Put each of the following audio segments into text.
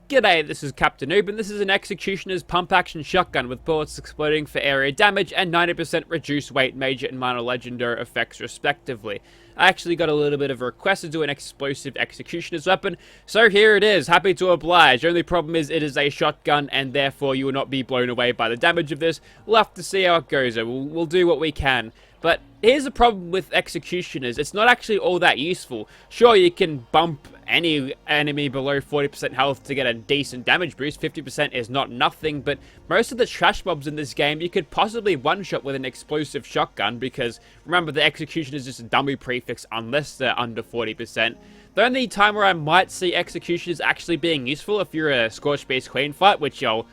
G'day, this is Captainoob, and this is an Executioner's pump-action shotgun with bullets exploding for area damage and 90% reduced weight major and minor legendary effects respectively. I actually got a little bit of a request to do an explosive Executioner's weapon, so here it is, happy to oblige. Only problem is it is a shotgun and therefore you will not be blown away by the damage of this. We'll have to see how it goes, we'll do what we can. But here's the problem with Executioners, it's not actually all that useful. Sure, you can bump any enemy below 40% health to get a decent damage boost, 50% is not nothing, but most of the trash mobs in this game you could possibly one-shot with an explosive shotgun, because remember the Executioner is just a dummy prefix unless they're under 40%. The only time where I might see Executioners actually being useful if you're a Scorched-based Queen fight, which it'll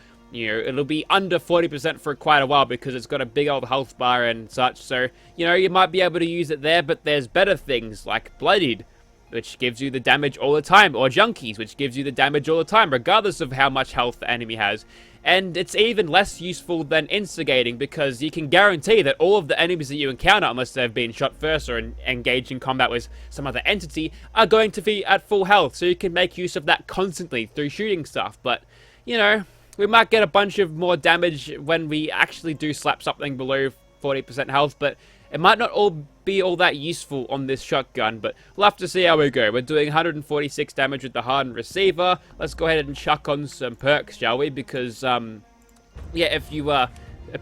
be under 40% for quite a while because it's got a big old health bar and such, so, you might be able to use it there, but there's better things like Bloodied, which gives you the damage all the time, or Junkies, which gives you the damage all the time, regardless of how much health the enemy has. And it's even less useful than Instigating, because you can guarantee that all of the enemies that you encounter, unless they've been shot first or engaged in combat with some other entity, are going to be at full health, so you can make use of that constantly through shooting stuff. But, we might get a bunch of more damage when we actually do slap something below 40% health, but it might not be all that useful on this shotgun, but we'll have to see how we go. We're doing 146 damage with the hardened receiver. Let's go ahead and chuck on some perks, shall we? Because, if you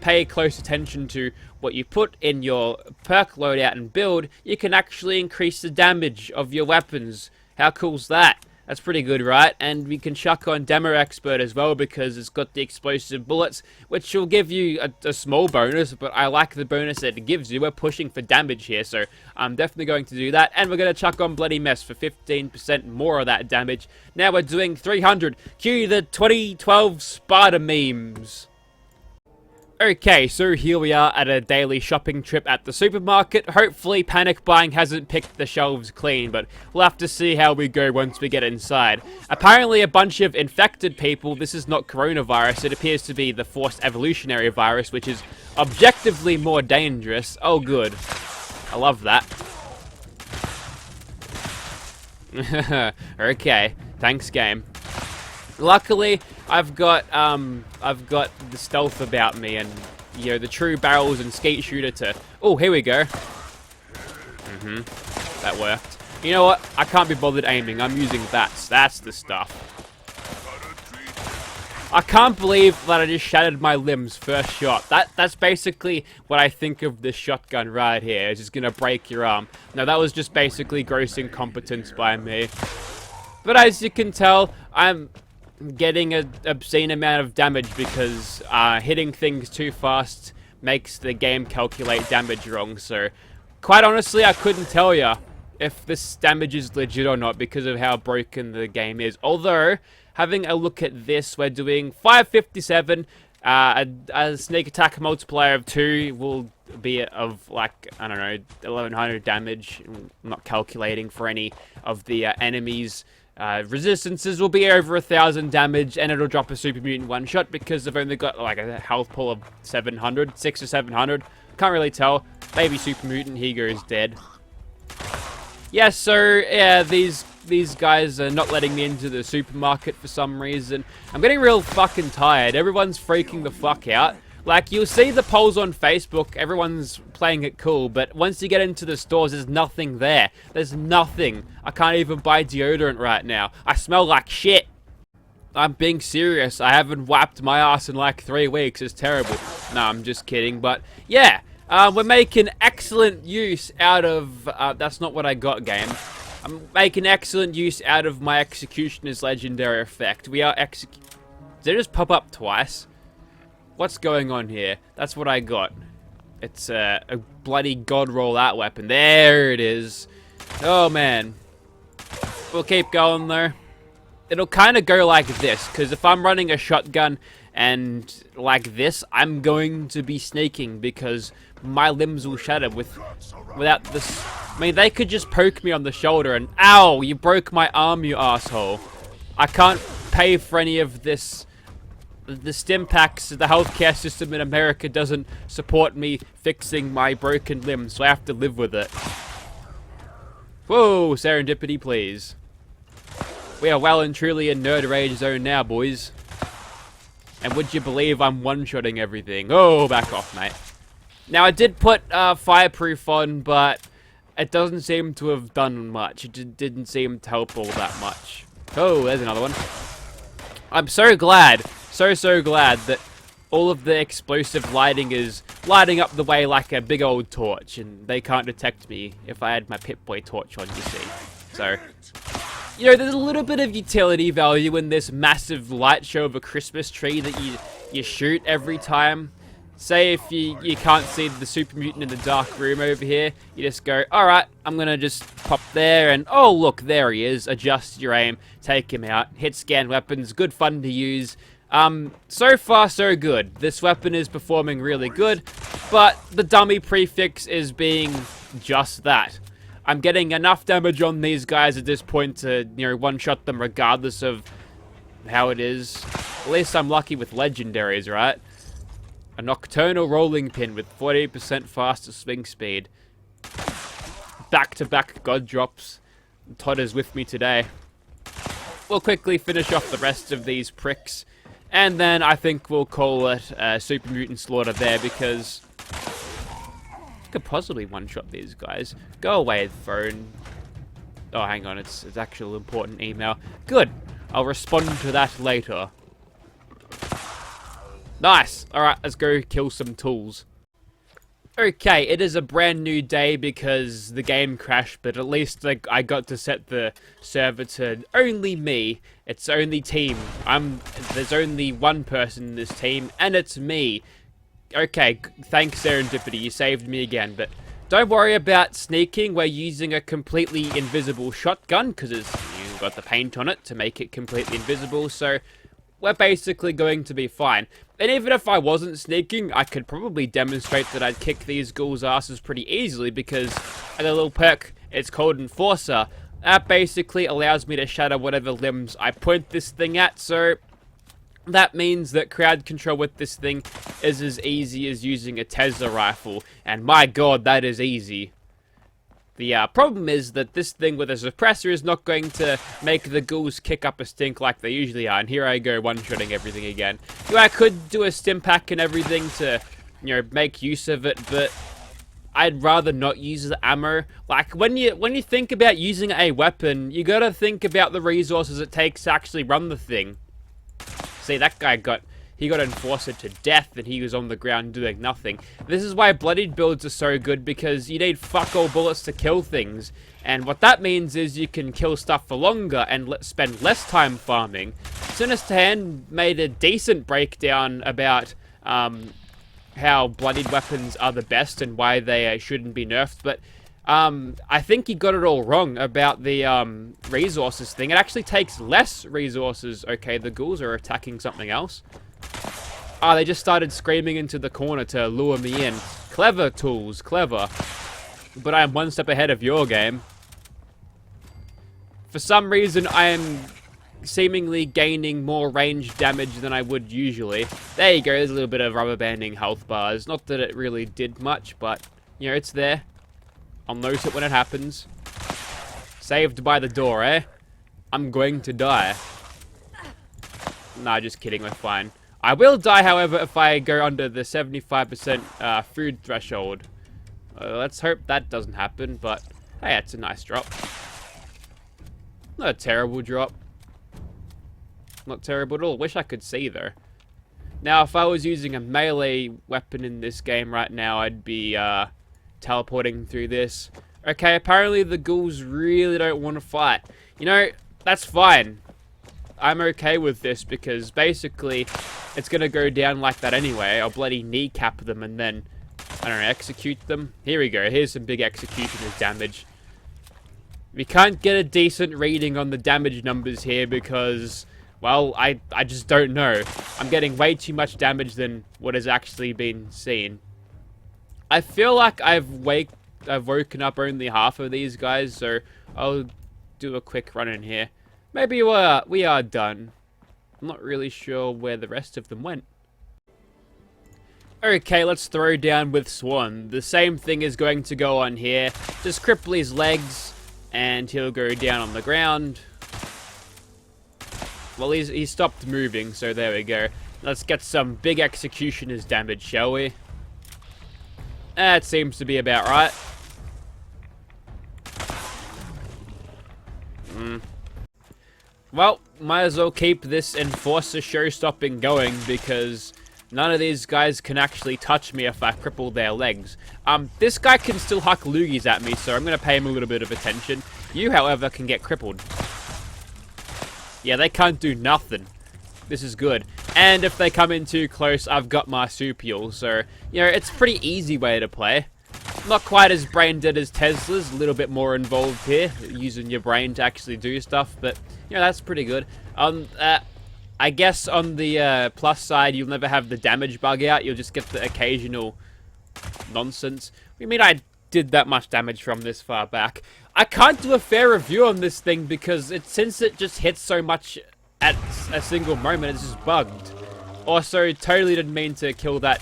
pay close attention to what you put in your perk loadout and build, you can actually increase the damage of your weapons. How cool's that? That's pretty good, right? And we can chuck on Demo Expert as well because it's got the explosive bullets, which will give you a small bonus, but I like the bonus that it gives you. We're pushing for damage here, so I'm definitely going to do that. And we're going to chuck on Bloody Mess for 15% more of that damage. Now we're doing 300. Cue the 2012 Sparta memes. Okay, so here we are at a daily shopping trip at the supermarket. Hopefully panic buying hasn't picked the shelves clean, but we'll have to see how we go once we get inside. Apparently a bunch of infected people, this is not coronavirus, it appears to be the forced evolutionary virus, which is objectively more dangerous. Oh good, I love that. Okay, thanks game. Luckily, I've got the stealth about me and, the true barrels and skate shooter to... Oh, here we go. That worked. You know what? I can't be bothered aiming. I'm using VATS. That's the stuff. I can't believe that I just shattered my limbs first shot. That's basically what I think of this shotgun right here. It's just gonna break your arm. No, that was just basically gross incompetence by me. But as you can tell, I'm getting an obscene amount of damage because hitting things too fast makes the game calculate damage wrong. So, quite honestly, I couldn't tell ya if this damage is legit or not because of how broken the game is. Although, having a look at this, we're doing 557. A sneak attack multiplier of 2 will be of, like, I don't know, 1100 damage. I'm not calculating for any of the enemies. Resistances will be over 1000 damage, and it'll drop a super mutant one shot because they've only got like a health pool of 700, 6 or 700. Can't really tell. Maybe super mutant, he goes dead. Yeah, so yeah, these guys are not letting me into the supermarket for some reason. I'm getting real fucking tired. Everyone's freaking the fuck out. Like, you'll see the polls on Facebook, everyone's playing it cool, but once you get into the stores, there's nothing there. There's nothing. I can't even buy deodorant right now. I smell like shit. I'm being serious. I haven't wiped my ass in like 3 weeks. It's terrible. No, I'm just kidding, but yeah. We're making excellent use out of... that's not what I got, game. I'm making excellent use out of my Executioner's legendary effect. We are Did it just pop up twice? What's going on here? That's what I got. It's a bloody god roll out weapon. There it is. Oh man. We'll keep going though. It'll kind of go like this, because if I'm running a shotgun and like this, I'm going to be sneaking because my limbs will shatter without this. I mean, they could just poke me on the shoulder and ow, you broke my arm, you asshole. I can't pay for any of this. The stim packs, the healthcare system in America doesn't support me fixing my broken limb, so I have to live with it. Whoa, serendipity, please. We are well and truly in nerd rage zone now, boys. And would you believe I'm one-shotting everything? Oh, back off, mate. Now, I did put fireproof on, but it doesn't seem to have done much. It didn't seem to help all that much. Oh, there's another one. I'm so glad, so glad that all of the explosive lighting is lighting up the way like a big old torch, and they can't detect me if I had my Pip-Boy torch on, you see. So, you know, there's a little bit of utility value in this massive light show of a Christmas tree that you shoot every time. Say if you can't see the super mutant in the dark room over here, you just go, alright, I'm gonna just pop there and, oh look, there he is. Adjust your aim, take him out, hit scan weapons, good fun to use. So far so good. This weapon is performing really good, but the dummy prefix is being just that. I'm getting enough damage on these guys at this point to, you know, one-shot them regardless of how it is. At least I'm lucky with legendaries, right? A nocturnal rolling pin with 40% faster swing speed. Back-to-back god drops. Todd is with me today. We'll quickly finish off the rest of these pricks. And then I think we'll call it Super Mutant Slaughter there because I could possibly one-shot these guys. Go away, phone. Oh, hang on, it's actual important email. Good. I'll respond to that later. Nice. Alright, let's go kill some tools. Okay, it is a brand new day because the game crashed, but at least I got to set the server to only me. It's only team. There's only one person in this team, and it's me. Okay, thanks Serendipity, you saved me again, but don't worry about sneaking. We're using a completely invisible shotgun because you've got the paint on it to make it completely invisible, so we're basically going to be fine. And even if I wasn't sneaking, I could probably demonstrate that I'd kick these ghouls' asses pretty easily because I got a little perk, it's called Enforcer. That basically allows me to shatter whatever limbs I point this thing at, so that means that crowd control with this thing is as easy as using a Tesla rifle. And my god, that is easy. The problem is that this thing with a suppressor is not going to make the ghouls kick up a stink like they usually are. And here I go one-shotting everything again. You know, I could do a stim pack and everything to, you know, make use of it, but I'd rather not use the ammo. Like, when you think about using a weapon, you gotta think about the resources it takes to actually run the thing. See, that guy got Enforcer to death and he was on the ground doing nothing. This is why bloodied builds are so good, because you need fuck all bullets to kill things. And what that means is you can kill stuff for longer and spend less time farming. Sinister Hand made a decent breakdown about how bloodied weapons are the best and why they shouldn't be nerfed, but I think he got it all wrong about the resources thing. It actually takes less resources. Okay, the ghouls are attacking something else. Ah, they just started screaming into the corner to lure me in. Clever, tools, clever. But I am one step ahead of your game. For some reason, I am seemingly gaining more range damage than I would usually. There you go, there's a little bit of rubber banding health bars. Not that it really did much, but, you know, it's there. I'll notice it when it happens. Saved by the door, eh? I'm going to die. Nah, just kidding, we're fine. I will die, however, if I go under the 75% food threshold. Let's hope that doesn't happen, but hey, it's a nice drop. Not a terrible drop. Not terrible at all. Wish I could see, though. Now, if I was using a melee weapon in this game right now, I'd be teleporting through this. Okay, apparently the ghouls really don't want to fight. You know, that's fine. I'm okay with this because basically it's going to go down like that anyway. I'll bloody kneecap them and then, I don't know, execute them. Here we go. Here's some big executioner's damage. We can't get a decent reading on the damage numbers here because, well, I just don't know. I'm getting way too much damage than what has actually been seen. I feel like I've woken up only half of these guys, so I'll do a quick run in here. Maybe we are done. I'm not really sure where the rest of them went. Okay, let's throw down with Swan. The same thing is going to go on here. Just cripple his legs, and he'll go down on the ground. Well, he stopped moving, so there we go. Let's get some big executioner's damage, shall we? That seems to be about right. Well, might as well keep this enforcer show-stopping going, because none of these guys can actually touch me if I cripple their legs. This guy can still huck loogies at me, so I'm going to pay him a little bit of attention. You, however, can get crippled. Yeah, they can't do nothing. This is good. And if they come in too close, I've got marsupial. So, you know, it's a pretty easy way to play. Not quite as brain dead as Tesla's. A little bit more involved here. Using your brain to actually do stuff. But, you know, that's pretty good. I guess on the plus side, you'll never have the damage bug out. You'll just get the occasional nonsense. You mean I did that much damage from this far back? I can't do a fair review on this thing because since it just hits so much at a single moment, it's just bugged. Also, totally didn't mean to kill that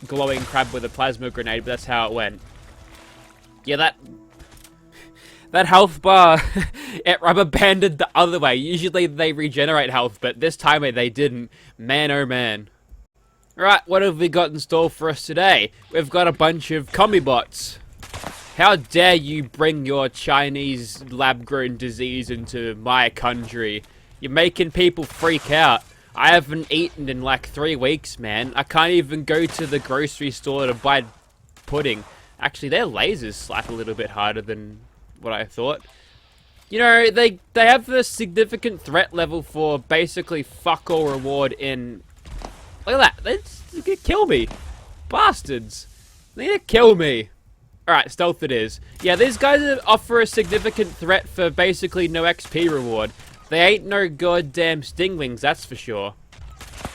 glowing crab with a plasma grenade, but that's how it went. Yeah, that health bar, it rubber banded the other way. Usually they regenerate health, but this time they didn't. Man, oh man. Right, what have we got in store for us today? We've got a bunch of commie bots. How dare you bring your Chinese lab-grown disease into my country? You're making people freak out. I haven't eaten in like 3 weeks, man. I can't even go to the grocery store to buy pudding. Actually, their lasers slap a little bit harder than what I thought. You know, they have a significant threat level for basically fuck all reward in... Look at that. They're gonna kill me. Bastards. They're gonna kill me. Alright, stealth it is. Yeah, these guys offer a significant threat for basically no XP reward. They ain't no goddamn stingwings, that's for sure.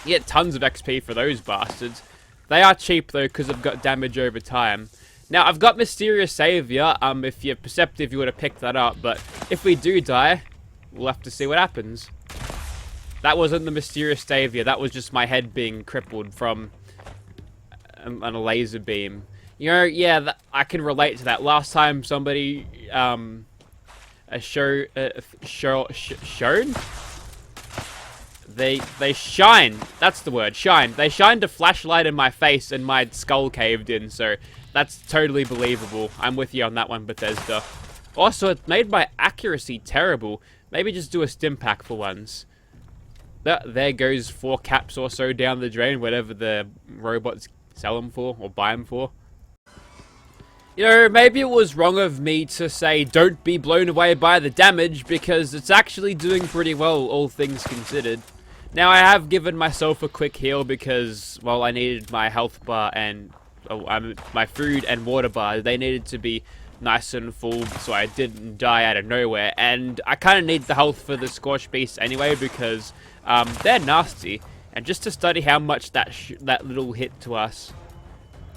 You get tons of XP for those bastards. They are cheap though, because they've got damage over time. Now, I've got Mysterious Savior, if you're perceptive you would have picked that up, but if we do die, we'll have to see what happens. That wasn't the Mysterious Savior, that was just my head being crippled from a laser beam. You know, yeah, I can relate to that. Last time somebody, shown? They shine. That's the word, shine. They shined a flashlight in my face and my skull caved in, so that's totally believable. I'm with you on that one, Bethesda. Also, it made my accuracy terrible. Maybe just do a stim pack for once. There goes 4 caps or so down the drain, whatever the robots sell them for or buy them for. You know, maybe it was wrong of me to say don't be blown away by the damage, because it's actually doing pretty well, all things considered. Now, I have given myself a quick heal because, well, I needed my health bar and my food and water bar. They needed to be nice and full so I didn't die out of nowhere. And I kind of need the health for the Scorched beasts anyway because they're nasty. And just to study how much that little hit to us.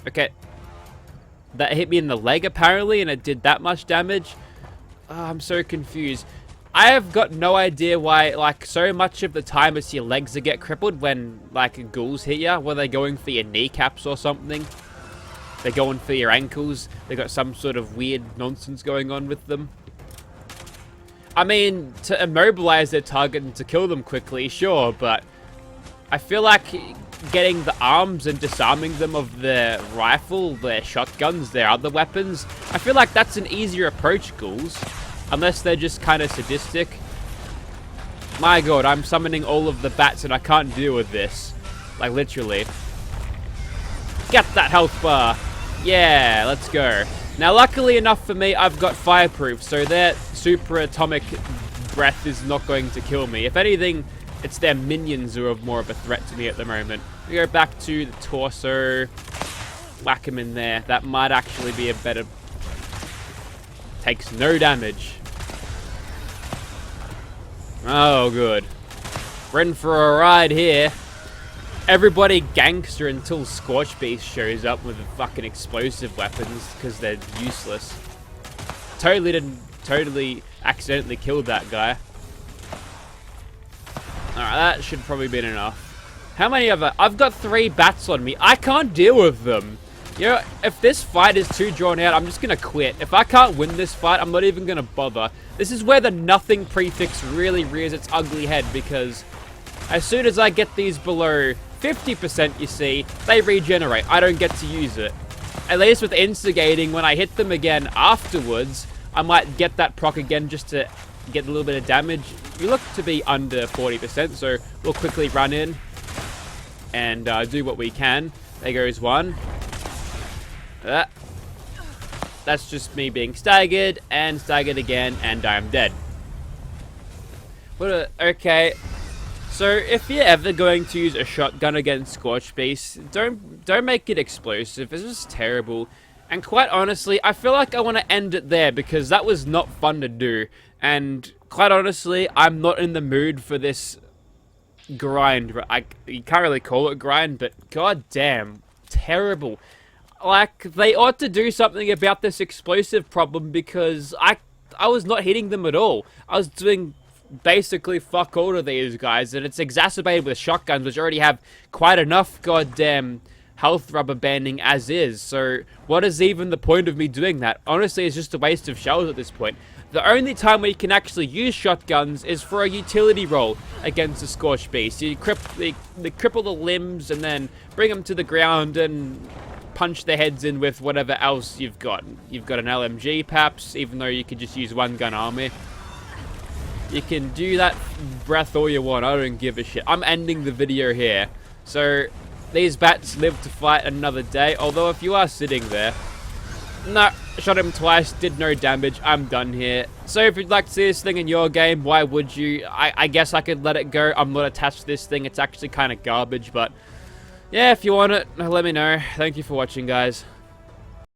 Okay. That hit me in the leg apparently, and it did that much damage. Oh, I'm so confused. I have got no idea why, like, so much of the time it's your legs that get crippled when, like, ghouls hit you. Were they going for your kneecaps or something? They're going for your ankles. They got some sort of weird nonsense going on with them. I mean, to immobilize their target and to kill them quickly, sure, but I feel like getting the arms and disarming them of their rifle, their shotguns, their other weapons, I feel like that's an easier approach, ghouls. Unless they're just kind of sadistic. My god, I'm summoning all of the bats and I can't deal with this. Like, literally. Get that health bar. Yeah, let's go. Now, luckily enough for me, I've got fireproof, so their super atomic breath is not going to kill me. If anything, it's their minions who are more of a threat to me at the moment. We go back to the torso. Whack him in there. That might actually be a better... Takes no damage. Oh, good. We're in for a ride here. Everybody gangster until Scorched Beast shows up with fucking explosive weapons because they're useless. Totally accidentally killed that guy. Alright, that should probably been enough. How many of I've got 3 bats on me. I can't deal with them. You know, if this fight is too drawn out, I'm just gonna quit. If I can't win this fight, I'm not even gonna bother. This is where the nothing prefix really rears its ugly head, because as soon as I get these below 50%, you see, they regenerate. I don't get to use it. At least with instigating, when I hit them again afterwards, I might get that proc again just to get a little bit of damage. You look to be under 40%, so we'll quickly run in and do what we can. There goes one. That's just me being staggered, and staggered again, and I'm dead. Okay. So if you're ever going to use a shotgun against Scorched Beast, don't make it explosive. It's just terrible. And quite honestly, I feel like I want to end it there, because that was not fun to do. And quite honestly, I'm not in the mood for this grind. You can't really call it grind, but goddamn, terrible. Like, they ought to do something about this explosive problem, because I was not hitting them at all. I was doing basically fuck all to these guys, and it's exacerbated with shotguns, which already have quite enough goddamn health rubber banding as is. So what is even the point of me doing that? Honestly, it's just a waste of shells at this point. The only time we can actually use shotguns is for a utility roll against a Scorched Beast. You cripple the limbs and then bring them to the ground and punch their heads in with whatever else you've got. You've got an LMG, perhaps, even though you could just use one gun army. You can do that breath all you want. I don't give a shit. I'm ending the video here. So these bats live to fight another day. Although if you are sitting there, no, shot him twice, did no damage. I'm done here. So if you'd like to see this thing in your game, why would you? I guess I could let it go. I'm not attached to this thing. It's actually kind of garbage, but yeah, if you want it, let me know. Thank you for watching, guys.